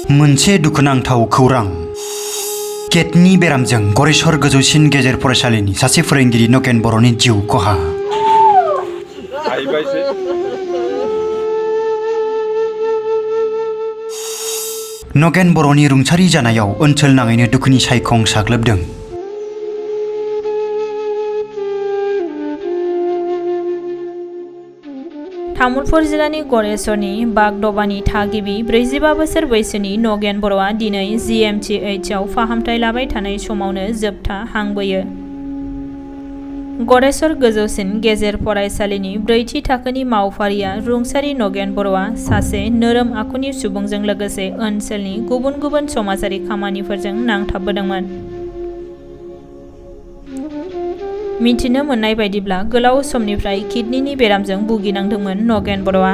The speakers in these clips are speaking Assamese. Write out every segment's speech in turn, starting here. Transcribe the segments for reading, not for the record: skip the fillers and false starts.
मोनसे दुखुनांथाव खौरां केटनि बेरामजों गरेस्वर गोजौसिन गेजेर फरायसालिनि सासे फोरोंगिरि नगेन बर'नि जिउ खहा। नगेन बर'नि रुंसारि जानायाव ओनसोल नाङैनो दुखुनि सायखं साग्लोबदों। तामुलपुर जिल्लानि गरेस्वरनि बागदबानि थागिबि 45 बोसोर बैसोनि नगेन बर'आ दिनै GMTHआव फाहामथाय लाबाय थानाय समावनो जोबथा हां बोयो। गरेस्वर गोजौसिन गेजेर फरायसालिनि 4थि थाखोनि मावफारिया रुंसारि नगेन बर'आ सासे नोरोम आखुनि सुबुंजों लोगोसे ओनसोलनि गुबुन गुबुन समाजारि खामानिफोरजों नांथाबबोदोंमोन। मिथिनो मोननाय बायदिब्ला गोलाव समनिफ्राय किडनिनि बेरामजों भुगिनांदोंमोन नगेन बर'आ।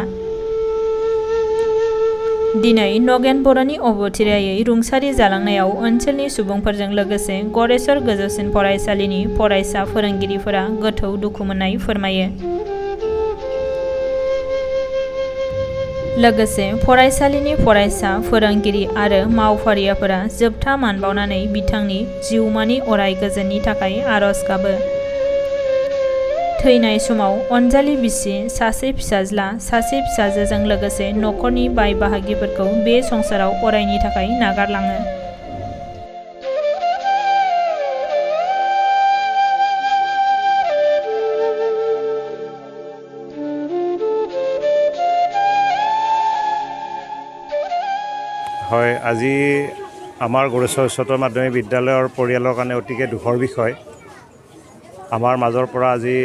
दिनै नगेन बर'नि अबथिरायै रुंसारि जालांनायाव ओनसोलनि सुबुंफोरजों लोगोसे गरेस्वर गोजौसिन फरायसालिनि फरायसा फोरोंगिरिफोरा गोथौ दुखु मोननाय फोरमायो। लोगोसे फरायसालिनि फरायसा फोरोंगिरि आरो मावफारियाफोरा जोबथा मान बावनानै बिथांनि जिउमानि अराय गोजोननि थाखाय आरज गाबो। थैनाय समाव अनजालि बिसि, सासे फिसाज्ला, सासे फिसाजोजों लोगोसे नखरनि बाय बाहागिफोरखौ बे संसाराव अरायनि थाखाय नागारलाङो। হয়, আজি আমাৰ গড়েশ্বৰ উচ্চতৰ মাধ্যমিক বিদ্যালয়ৰ পৰিয়ালৰ কাৰণে অতিকে দুখৰ বিষয়। আমাৰ মাজৰ পৰা আজি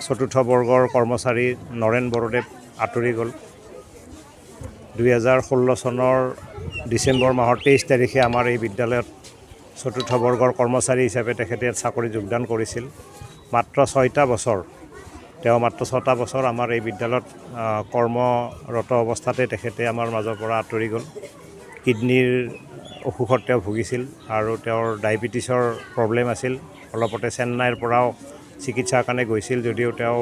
চতুৰ্থ বৰ্গৰ কৰ্মচাৰী নৰেন বৰদেৱ আঁতৰি গ'ল। 2016 চনৰ ডিচেম্বৰ মাহৰ 23 তাৰিখে আমাৰ এই বিদ্যালয়ত চতুৰ্থ বৰ্গৰ কৰ্মচাৰী হিচাপে তেখেতে চাকৰি যোগদান কৰিছিল। মাত্ৰ 6টা বছৰ মাত্ৰ 6টা বছৰ আমাৰ এই বিদ্যালয়ত কৰ্মৰত অৱস্থাতে তেখেতে আমাৰ মাজৰ পৰা আঁতৰি গ'ল। কিডনিৰ অসুখত তেওঁ ভুগিছিল আৰু তেওঁৰ ডায়েবেটিছৰ প্ৰব্লেম আছিল। অলপতে চেন্নাইৰ পৰাও চিকিৎসাৰ কাৰণে গৈছিল যদিও তেওঁ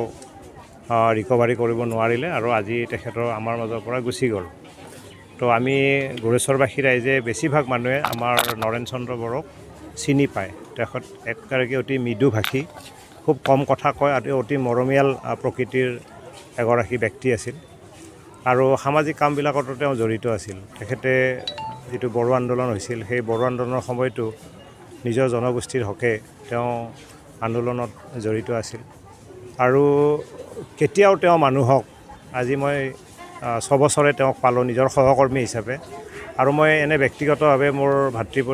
ৰিকভাৰী কৰিব নোৱাৰিলে আৰু আজি তেখেতৰ আমাৰ মাজৰ পৰা গুচি গ'ল। তো আমি গড়েশ্বৰবাসী ৰাইজে বেছিভাগ মানুহে আমাৰ নৰেন চন্দ্ৰ বড়োক চিনি পায়। তেখেত একগৰাকী অতি মৃদুভাষী, খুব কম কথা কয় আৰু অতি মৰমীয়াল প্ৰকৃতিৰ এগৰাকী ব্যক্তি আছিল আৰু সামাজিক কামবিলাকতো তেওঁ জড়িত আছিল। তেখেতে যিটো বড়ো আন্দোলন হৈছিল সেই বড়ো আন্দোলনৰ সময়তো নিজৰ জনগোষ্ঠীৰ হকে তেওঁ আন্দোলনত জড়িত আছিল আৰু কেতিয়াও তেওঁ মানুহক, আজি মই 6 বছৰে তেওঁক পালোঁ নিজৰ সহকৰ্মী হিচাপে আৰু মই এনে ব্যক্তিগতভাৱে মোৰ ভাতৃৰ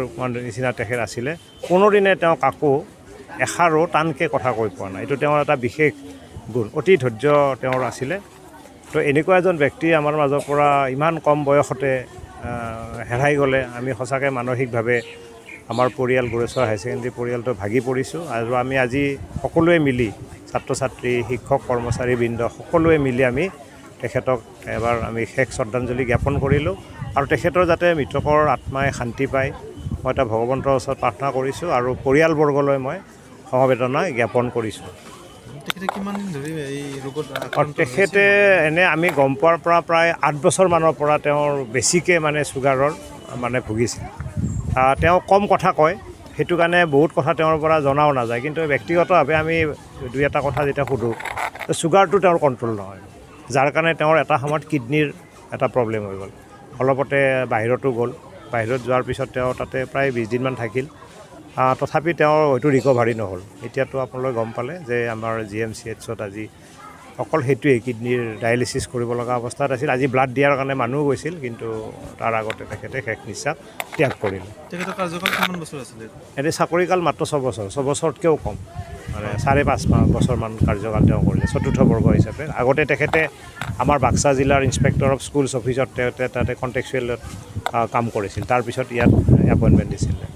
নিচিনা তেখেত আছিলে। কোনোদিনে তেওঁ কাকো এষাৰো টানকৈ কথা কৈ পোৱা নাই। এইটো তেওঁৰ এটা বিশেষ গুণ, অতি ধৈৰ্য তেওঁৰ আছিলে। তো এনেকুৱা এজন ব্যক্তি আমাৰ মাজৰ পৰা ইমান কম বয়সতে হেৰাই গ'লে আমি সঁচাকৈ মানসিকভাৱে আমাৰ পৰিয়াল গড়েশ্বৰ হাই ছেকেণ্ডেৰী পৰিয়ালটো ভাগি পৰিছোঁ আৰু আমি আজি সকলোৱে মিলি ছাত্ৰ ছাত্ৰী, শিক্ষক, কৰ্মচাৰীবৃন্দ সকলোৱে মিলি আমি তেখেতক এবাৰ আমি শেষ শ্ৰদ্ধাঞ্জলি জ্ঞাপন কৰিলোঁ আৰু তেখেতৰ যাতে মৃতকৰ আত্মাই শান্তি পায় মই এটা ভগৱন্তৰ ওচৰত প্ৰাৰ্থনা কৰিছোঁ আৰু পৰিয়ালবৰ্গলৈ মই সমবেদনা জ্ঞাপন কৰিছোঁ। তেখেতে এনে আমি গম পোৱাৰ পৰা প্ৰায় 8 বছৰমানৰ পৰা তেওঁৰ বেছিকৈ চুগাৰৰ ভুগিছিল। তেওঁ কম কথা কয়, সেইটো কাৰণে বহুত কথা তেওঁৰ পৰা জনাও নাযায়, কিন্তু ব্যক্তিগতভাৱে আমি 2-এটা কথা যেতিয়া সোধোঁ চুগাৰটো তেওঁৰ কণ্ট্ৰল নহয়, যাৰ কাৰণে তেওঁৰ এটা সময়ত কিডনিৰ এটা প্ৰব্লেম হৈ গ'ল। অলপতে বাহিৰতো গ'ল, বাহিৰত যোৱাৰ পিছত তেওঁ তাতে প্ৰায় 20 দিনমান থাকিল। তথাপি তেওঁৰ হয়তো ৰিকভাৰী নহ'ল। এতিয়াতো আপোনালোকে গম পালে যে আমাৰ GMCHত আজি অকল সেইটোৱেই কিডনিৰ ডায়েলিচিছ কৰিব লগা অৱস্থাত আছিল। আজি ব্লাড দিয়াৰ কাৰণে মানুহ গৈছিল, কিন্তু তাৰ আগতে তেখেতে শেষ নিশ্বাস ত্যাগ কৰিলে। তেখেতৰ কাৰ্যকাল কিমান বছৰ আছিলে? এতিয়া চাকৰিকাল মাত্ৰ 6 বছৰ, 6 বছৰতকৈও কম, 4.5 বছৰমান কাৰ্যকাল তেওঁ কৰিলে চতুৰ্থ বৰ্গ হিচাপে। আগতে তেখেতে আমাৰ বাক্সা জিলাৰ ইনস্পেক্টৰ অফ স্কুলছ অফিচত তাতে কণ্টেক্সুৱেলত কাম কৰিছিল, তাৰপিছত ইয়াত এপইণ্টমেণ্ট দিছিলে।